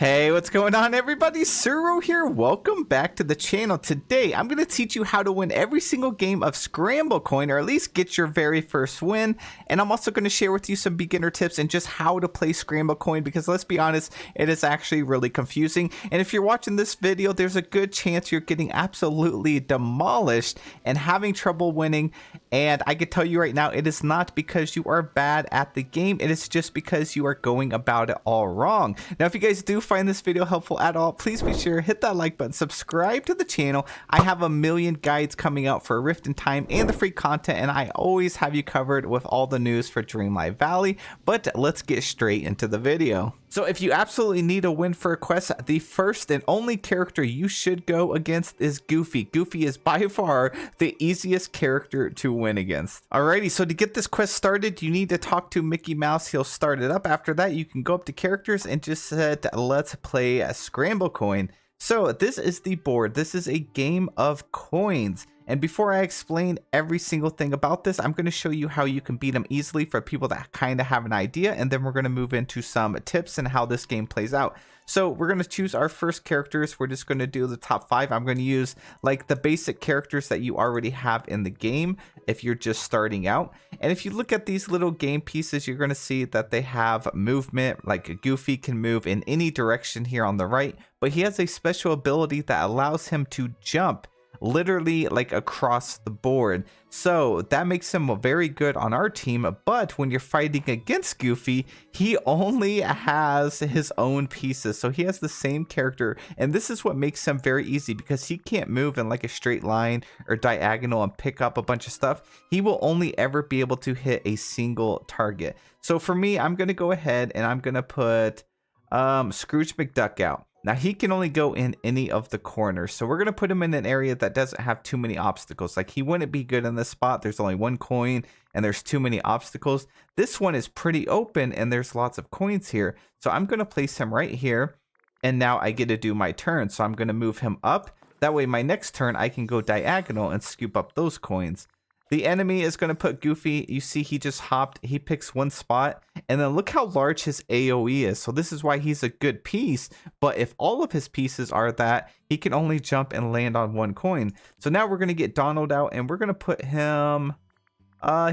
Hey, what's going on everybody? Suro here. Welcome back to the channel. Today, I'm going to teach you how to win every single game of Scramblecoin, or at least get your very first win. And I'm also going to share with you some beginner tips and just how to play Scramblecoin, because let's be honest, it is actually really confusing. And if you're watching this video, there's a good chance you're getting absolutely demolished and having trouble winning. And I can tell you right now, it is not because you are bad at the game. It is just because you are going about it all wrong. Now, if you guys do find this video helpful at all, please be sure to hit that like button, subscribe to the channel. I have a million guides coming out for Rift in Time and the free content, and I always have you covered with all the news for Dreamlight Valley. But let's get straight into the video. So if you absolutely need a win for a quest, the first and only character you should go against is Goofy. Goofy is by far the easiest character to win against. Alrighty, so to get this quest started, you need to talk to Mickey Mouse. He'll start it up. After that, you can go up to characters and just set let's play a Scramblecoin. So this is the board. This is a game of coins. And before I explain every single thing about this, I'm going to show you how you can beat them easily for people that kind of have an idea. And then we're going to move into some tips and how this game plays out. So we're going to choose our first characters. We're just going to do the top 5. I'm going to use like the basic characters that you already have in the game if you're just starting out. And if you look at these little game pieces, you're going to see that they have movement. Like Goofy can move in any direction here on the right, but he has a special ability that allows him to jump literally like across the board. So that makes him very good on our team. But when you're fighting against Goofy, he only has his own pieces. So he has the same character. And this is what makes him very easy, because he can't move in like a straight line or diagonal and pick up a bunch of stuff. He will only ever be able to hit a single target. So for me, I'm going to go ahead and I'm going to put Scrooge McDuck out. Now he can only go in any of the corners, so we're going to put him in an area that doesn't have too many obstacles. Like he wouldn't be good in this spot. There's only one coin and there's too many obstacles. This one is pretty open and there's lots of coins here. So I'm going to place him right here, and now I get to do my turn. So I'm going to move him up. That way my next turn I can go diagonal and scoop up those coins. The enemy is going to put Goofy. You see he just hopped. He picks one spot. And then look how large his AoE is. So this is why he's a good piece. But if all of his pieces are that, he can only jump and land on one coin. So now we're going to get Donald out. And we're going to put him...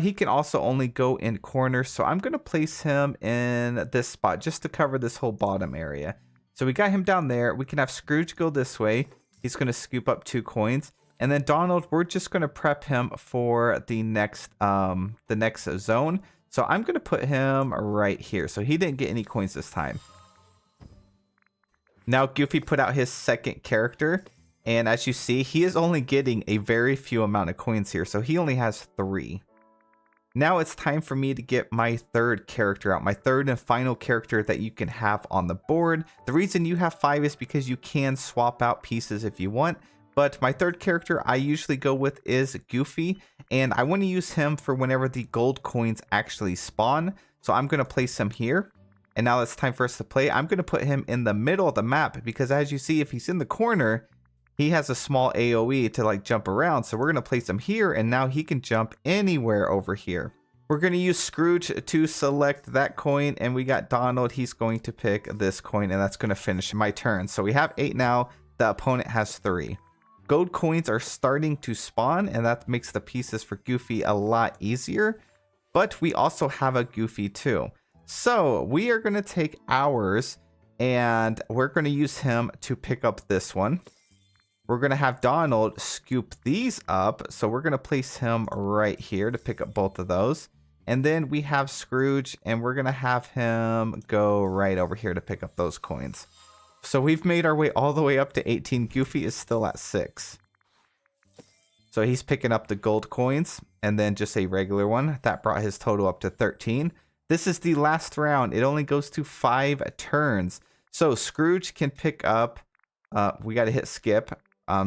he can also only go in corners. So I'm going to place him in this spot just to cover this whole bottom area. So we got him down there. We can have Scrooge go this way. He's going to scoop up 2 coins. And then Donald, we're just going to prep him for the next zone. So I'm going to put him right here. So he didn't get any coins this time. Now Goofy put out his second character. And as you see, he is only getting a very few amount of coins here. So he only has 3. Now it's time for me to get my third character out. My third and final character that you can have on the board. The reason you have 5 is because you can swap out pieces if you want. But my third character I usually go with is Goofy, and I want to use him for whenever the gold coins actually spawn. So I'm going to place him here. And now it's time for us to play. I'm going to put him in the middle of the map, because as you see, if he's in the corner, he has a small AoE to like jump around. So we're going to place him here, and now he can jump anywhere over here. We're going to use Scrooge to select that coin, and we got Donald. He's going to pick this coin, and that's going to finish my turn. So we have 8 now. The opponent has 3. Gold coins are starting to spawn, and that makes the pieces for Goofy a lot easier. But we also have a Goofy too. So we are going to take ours, and we're going to use him to pick up this one. We're going to have Donald scoop these up. So we're going to place him right here to pick up both of those. And then we have Scrooge, and we're going to have him go right over here to pick up those coins. So we've made our way all the way up to 18. Goofy is still at 6. So he's picking up the gold coins and then just a regular one. That brought his total up to 13. This is the last round. It only goes to 5 turns. So Scrooge can pick up, we got to hit skip.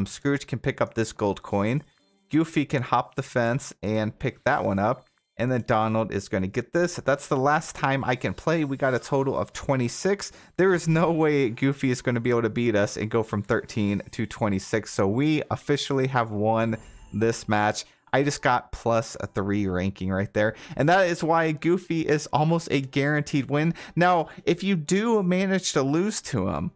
Scrooge can pick up this gold coin. Goofy can hop the fence and pick that one up. And then Donald is going to get this. That's the last time I can play. We got a total of 26. There is no way Goofy is going to be able to beat us and go from 13 to 26. So we officially have won this match. I just got +3 ranking right there. And that is why Goofy is almost a guaranteed win. Now, if you do manage to lose to him,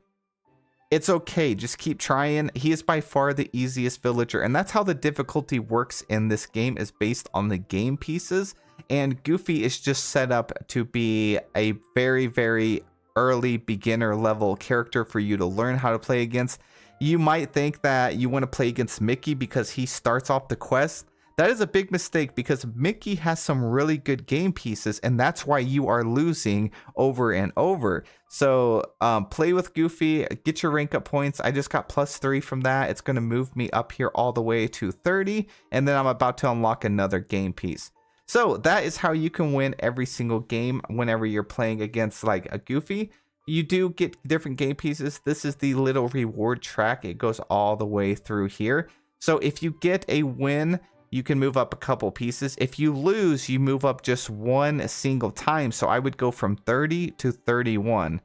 it's okay. Just keep trying. He is by far the easiest villager. And that's how the difficulty works in this game, is based on the game pieces. And Goofy is just set up to be a very, very early beginner level character for you to learn how to play against. You might think that you want to play against Mickey because he starts off the quest. That is a big mistake, because Mickey has some really good game pieces, and that's why you are losing over and over. So play with Goofy, get your rank up points. I just got +3 from that. It's going to move me up here all the way to 30, and then I'm about to unlock another game piece. So that is how you can win every single game whenever you're playing against like a Goofy. You do get different game pieces. This is the little reward track. It goes all the way through here. So if you get a win, you can move up a couple pieces. If you lose, you move up just one single time. So I would go from 30 to 31.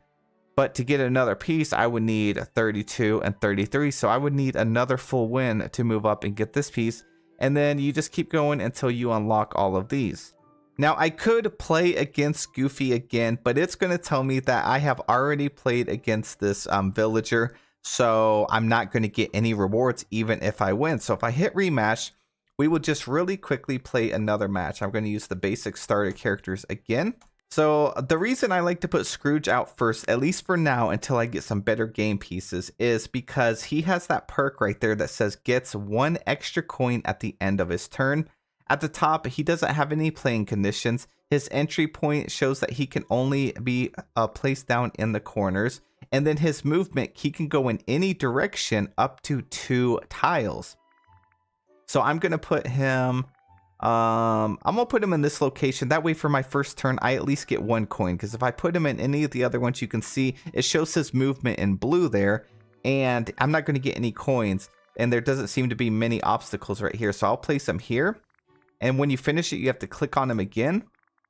But to get another piece, I would need 32 and 33. So I would need another full win to move up and get this piece. And then you just keep going until you unlock all of these. Now, I could play against Goofy again, but it's going to tell me that I have already played against this villager. So I'm not going to get any rewards even if I win. So if I hit rematch, we will just really quickly play another match. I'm going to use the basic starter characters again. So the reason I like to put Scrooge out first, at least for now, until I get some better game pieces, is because he has that perk right there that says gets 1 extra coin at the end of his turn. At the top, he doesn't have any playing conditions. His entry point shows that he can only be placed down in the corners. And then his movement, he can go in any direction up to 2 tiles. So I'm going to put him, I'm going to put him in this location. That way for my first turn, I at least get 1 coin. Because if I put him in any of the other ones, you can see it shows his movement in blue there. And I'm not going to get any coins. And there doesn't seem to be many obstacles right here. So I'll place him here. And when you finish it, you have to click on him again.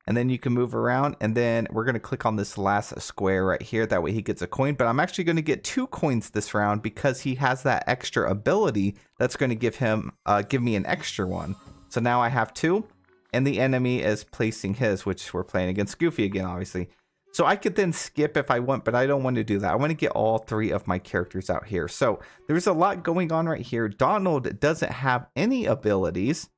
And then you can move around. And then we're going to click on this last square right here. That way he gets a coin. But I'm actually going to get 2 coins this round because he has that extra ability that's going to give me an extra one. So now I have 2. And the enemy is placing his, which we're playing against Goofy again, obviously. So I could then skip if I want, but I don't want to do that. I want to get all 3 of my characters out here. So there's a lot going on right here. Donald doesn't have any abilities.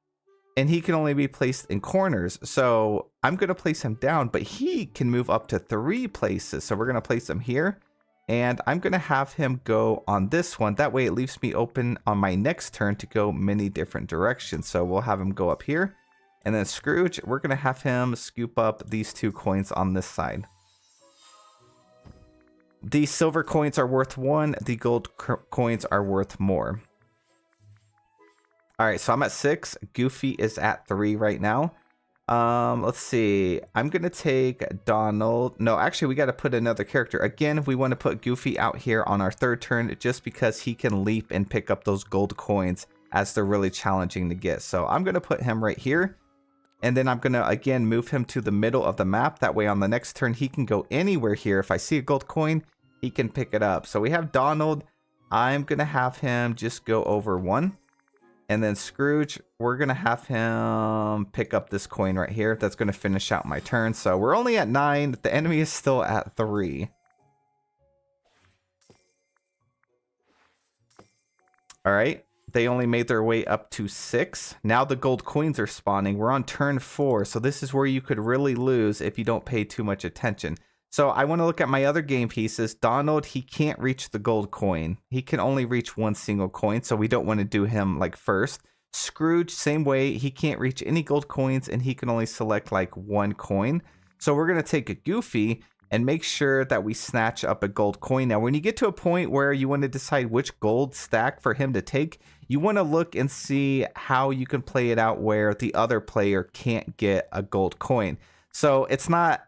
And he can only be placed in corners. So I'm going to place him down, but he can move up to 3 places. So we're going to place him here. And I'm going to have him go on this one. That way it leaves me open on my next turn to go many different directions. So we'll have him go up here. And then Scrooge, we're going to have him scoop up these 2 coins on this side. The silver coins are worth 1. The gold coins are worth more. All right, so I'm at 6. Goofy is at 3 right now. Let's see. I'm going to take Donald. No, actually, we got to put another character. Again, we want to put Goofy out here on our 3rd turn just because he can leap and pick up those gold coins as they're really challenging to get. So I'm going to put him right here. And then I'm going to, again, move him to the middle of the map. That way on the next turn, he can go anywhere here. If I see a gold coin, he can pick it up. So we have Donald. I'm going to have him just go over 1. And then Scrooge, we're going to have him pick up this coin right here. That's going to finish out my turn. So we're only at 9. The enemy is still at 3. All right. They only made their way up to 6. Now the gold coins are spawning. We're on turn 4. So this is where you could really lose if you don't pay too much attention. So I want to look at my other game pieces. Donald, he can't reach the gold coin. He can only reach 1 single coin, so we don't want to do him like first. Scrooge, same way. He can't reach any gold coins, and he can only select like 1 coin. So we're going to take a Goofy and make sure that we snatch up a gold coin. Now, when you get to a point where you want to decide which gold stack for him to take, you want to look and see how you can play it out where the other player can't get a gold coin. So it's not...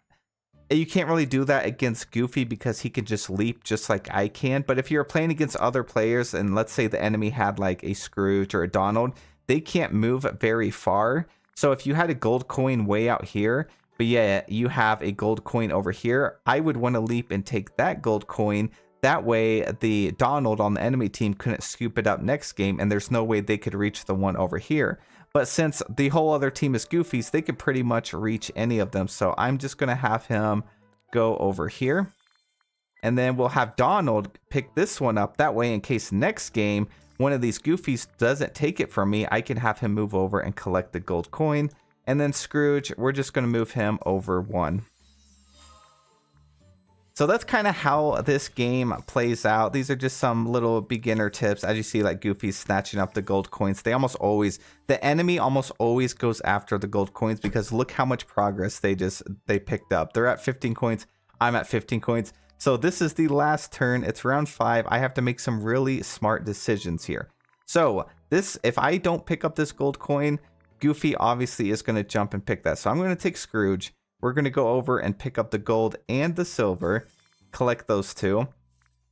You can't really do that against Goofy because he can just leap just like I can. But if you're playing against other players and let's say the enemy had like a Scrooge or a Donald, they can't move very far. So if you had a gold coin way out here, but yeah, you have a gold coin over here, I would want to leap and take that gold coin. That way, the Donald on the enemy team couldn't scoop it up next game, and there's no way they could reach the one over here. But since the whole other team is Goofies, they could pretty much reach any of them. So I'm just going to have him go over here. And then we'll have Donald pick this one up. That way, in case next game, one of these Goofies doesn't take it from me, I can have him move over and collect the gold coin. And then Scrooge, we're just going to move him over one. So that's kind of how this game plays out. These are just some little beginner tips. As you see, like Goofy's snatching up the gold coins. They almost always, the enemy almost always goes after the gold coins because look how much progress they picked up. They're at 15 coins. I'm at 15 coins. So this is the last turn. It's round 5. I have to make some really smart decisions here. So this, if I don't pick up this gold coin, Goofy obviously is going to jump and pick that. So I'm going to take Scrooge. We're going to go over and pick up the gold and the silver, collect those two.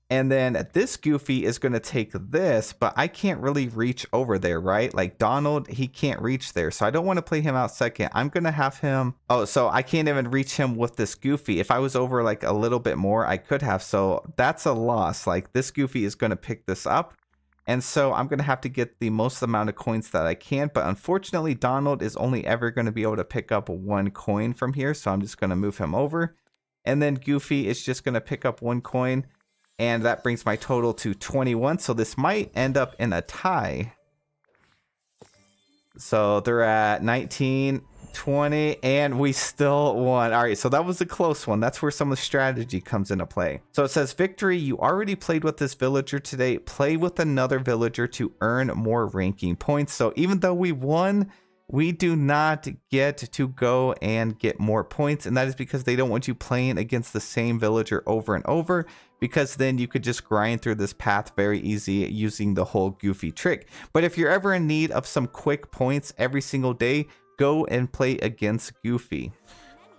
And then this Goofy is going to take this, but I can't really reach over there, right? Like Donald, he can't reach there. So I don't want to play him out second. I'm going to have him. Oh, so I can't even reach him with this Goofy. If I was over like a little bit more, I could have. So that's a loss. Like this Goofy is going to pick this up. And so I'm going to have to get the most amount of coins that I can. But unfortunately, Donald is only ever going to be able to pick up one coin from here. So I'm just going to move him over. And then Goofy is just going to pick up one coin. And that brings my total to 21. So this might end up in a tie. So they're at 19, 20, and we still won. All right, so that was a close one. That's where some of the strategy comes into play. So it says, victory, you already played with this villager today. Play with another villager to earn more ranking points. So even though we won, we do not get to go and get more points. And that is because they don't want you playing against the same villager over and over, because then you could just grind through this path very easy using the whole Goofy trick. But if you're ever in need of some quick points every single day, go and play against Goofy.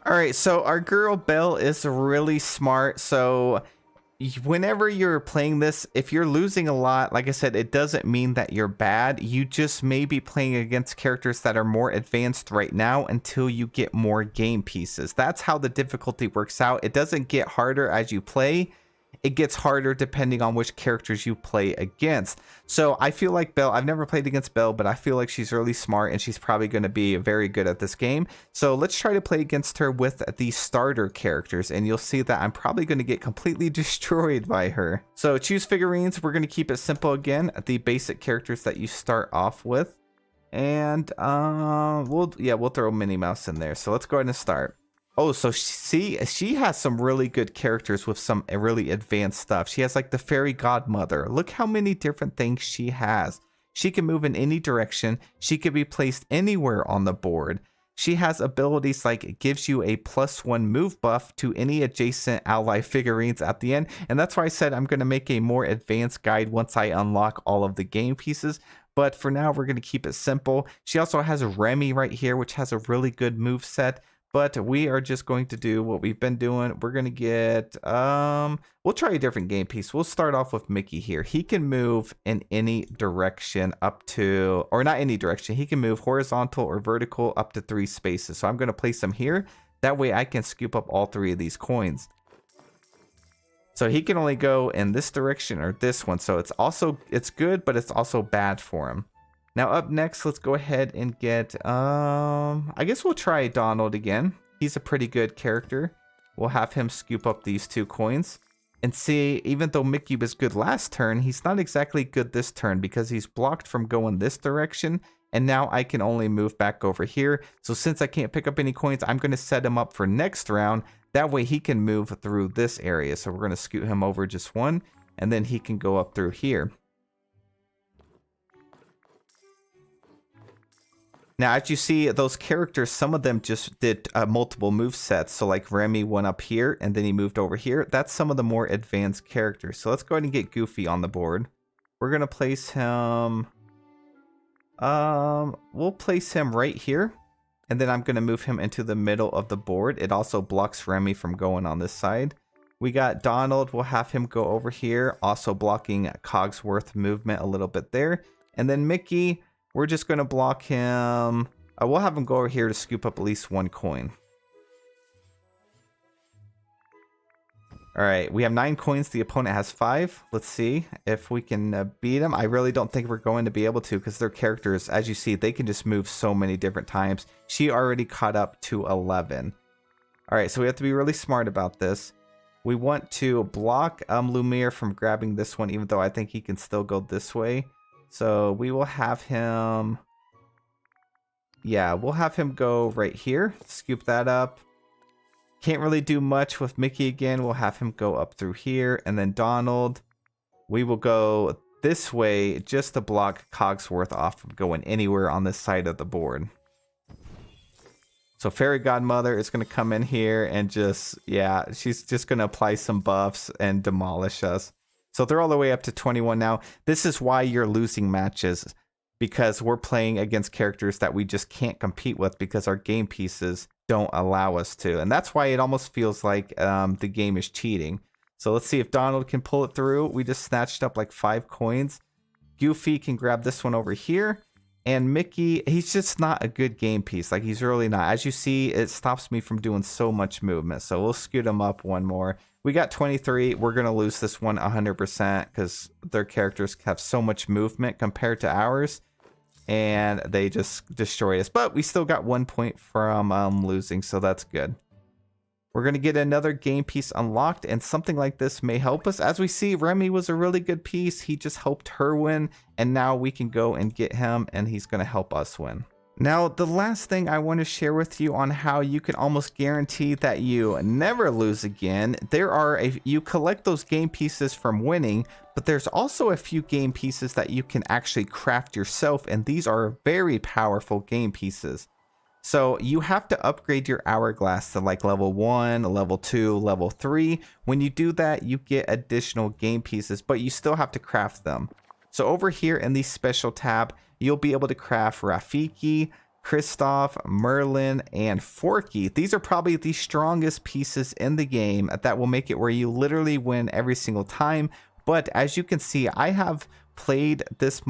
All right, so our girl Belle is really smart. So whenever you're playing this, if you're losing a lot, like I said, it doesn't mean that you're bad. You just may be playing against characters that are more advanced right now until you get more game pieces. That's how the difficulty works out. It doesn't get harder as you play. It gets harder depending on which characters you play against. So I feel like Belle, I've never played against Belle, but I feel like she's really smart and she's probably going to be very good at this game. So let's try to play against her with the starter characters, and you'll see that I'm probably going to get completely destroyed by her. So choose figurines. We're going to keep it simple again. The basic characters that you start off with. And we'll throw Minnie Mouse in there. So let's go ahead and start. Oh, so she has some really good characters with some really advanced stuff. She has like the fairy godmother. Look how many different things she has. She can move in any direction. She can be placed anywhere on the board. She has abilities like it gives you a +1 move buff to any adjacent ally figurines at the end. And that's why I said I'm going to make a more advanced guide once I unlock all of the game pieces. But for now, we're going to keep it simple. She also has Remy right here, which has a really good move set. But we are just going to do what we've been doing. We're going to get, we'll try a different game piece. We'll start off with Mickey here. He can move in any direction up to, or not any direction. He can move horizontal or vertical up to 3 spaces. So I'm going to place him here. That way I can scoop up all 3 of these coins. So he can only go in this direction or this one. So it's good, but it's also bad for him. Now up next, let's go ahead and get, I guess we'll try Donald again. He's a pretty good character. We'll have him scoop up these 2 coins. And see, even though Mickey was good last turn, he's not exactly good this turn because he's blocked from going this direction. And now I can only move back over here. So since I can't pick up any coins, I'm going to set him up for next round. That way he can move through this area. So we're going to scoot him over just 1, and then he can go up through here. Now, as you see, those characters, some of them just did multiple move sets. So like Remy went up here and then he moved over here. That's some of the more advanced characters. So let's go ahead and get Goofy on the board. We're going to place him, we'll place him right here. And then I'm going to move him into the middle of the board. It also blocks Remy from going on this side. We got Donald. We'll have him go over here, also blocking Cogsworth movement a little bit there. And then Mickey, we're just going to block him. We'll have him go over here to scoop up at least 1 coin. All right, we have 9 coins. The opponent has 5. Let's see if we can beat them. I really don't think we're going to be able to because their characters, as you see, they can just move so many different times. She already caught up to 11. All right, so we have to be really smart about this. We want to block Lumiere from grabbing this one, even though I think he can still go this way. So we will have him... Yeah, we'll have him go right here. Scoop that up. Can't really do much with Mickey again. We'll have him go up through here. And then Donald, we will go this way just to block Cogsworth off from going anywhere on this side of the board. So Fairy Godmother is going to come in here and just, yeah, she's just going to apply some buffs and demolish us. So they're all the way up to 21 now. This is why you're losing matches, because we're playing against characters that we just can't compete with because our game pieces don't allow us to. And that's why it almost feels like the game is cheating. So let's see if Donald can pull it through. We just snatched up like 5 coins. Goofy can grab this one over here. And Mickey, he's just not a good game piece. Like, he's really not. As you see, it stops me from doing so much movement. So we'll scoot him up one more. We got 23. We're going to lose this one 100% because their characters have so much movement compared to ours. And they just destroy us. But we still got 1 point from losing, so that's good. We're going to get another game piece unlocked, and something like this may help us. As we see, Remy was a really good piece. He just helped her win, and now we can go and get him, and he's going to help us win. Now, the last thing I want to share with you on how you can almost guarantee that you never lose again. You collect those game pieces from winning, but there's also a few game pieces that you can actually craft yourself, and these are very powerful game pieces. So you have to upgrade your hourglass to like level 1, level 2, level 3. When you do that, you get additional game pieces, but you still have to craft them. So over here in the special tab, you'll be able to craft Rafiki, Kristoff, Merlin, and Forky. These are probably the strongest pieces in the game that will make it where you literally win every single time. But as you can see, I have played this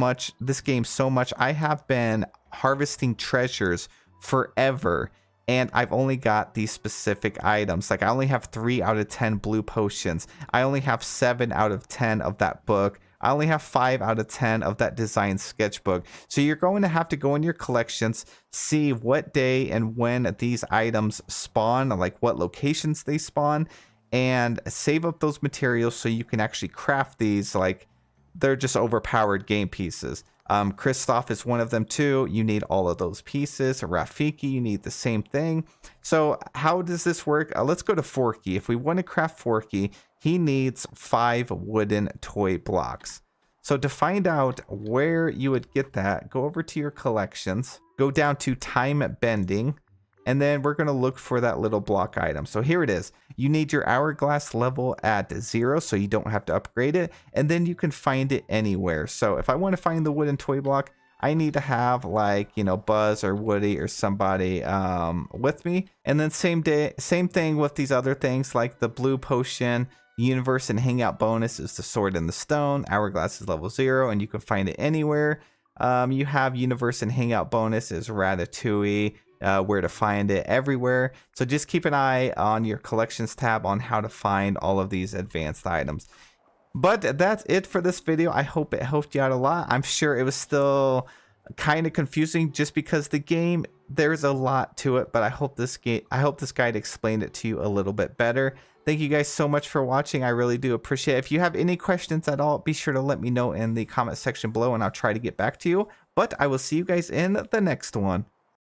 game so much. I have been harvesting treasures forever, and I've only got these specific items. Like, I only have 3 out of 10 blue potions. I only have 7 out of 10 of that book. I only have 5 out of 10 of that design sketchbook. So you're going to have to go in your collections, see what day and when these items spawn, like what locations they spawn, and save up those materials so you can actually craft these. Like, they're just overpowered game pieces. Kristoff is one of them too. You need all of those pieces. Rafiki, you need the same thing. So how does this work? Let's go to Forky. If we want to craft Forky, he needs 5 wooden toy blocks. So to find out where you would get that, go over to your collections, go down to time bending, and then we're going to look for that little block item. So here it is. You need your hourglass level at 0, so you don't have to upgrade it. And then you can find it anywhere. So if I want to find the wooden toy block, I need to have, like, you know, Buzz or Woody or somebody with me. And then same thing with these other things, like the blue potion, universe and hangout bonus is the sword and the stone. Hourglass is level 0, and you can find it anywhere. You have universe and hangout bonus is Ratatouille. Where to find it everywhere. So just keep an eye on your collections tab on how to find all of these advanced items. But that's it for this video. I hope it helped you out a lot. I'm sure it was still kind of confusing just because the game, there's a lot to it, but I hope this guide explained it to you a little bit better. Thank you guys so much for watching. I really do appreciate it. If you have any questions at all, be sure to let me know in the comment section below, and I'll try to get back to you. But I will see you guys in the next one.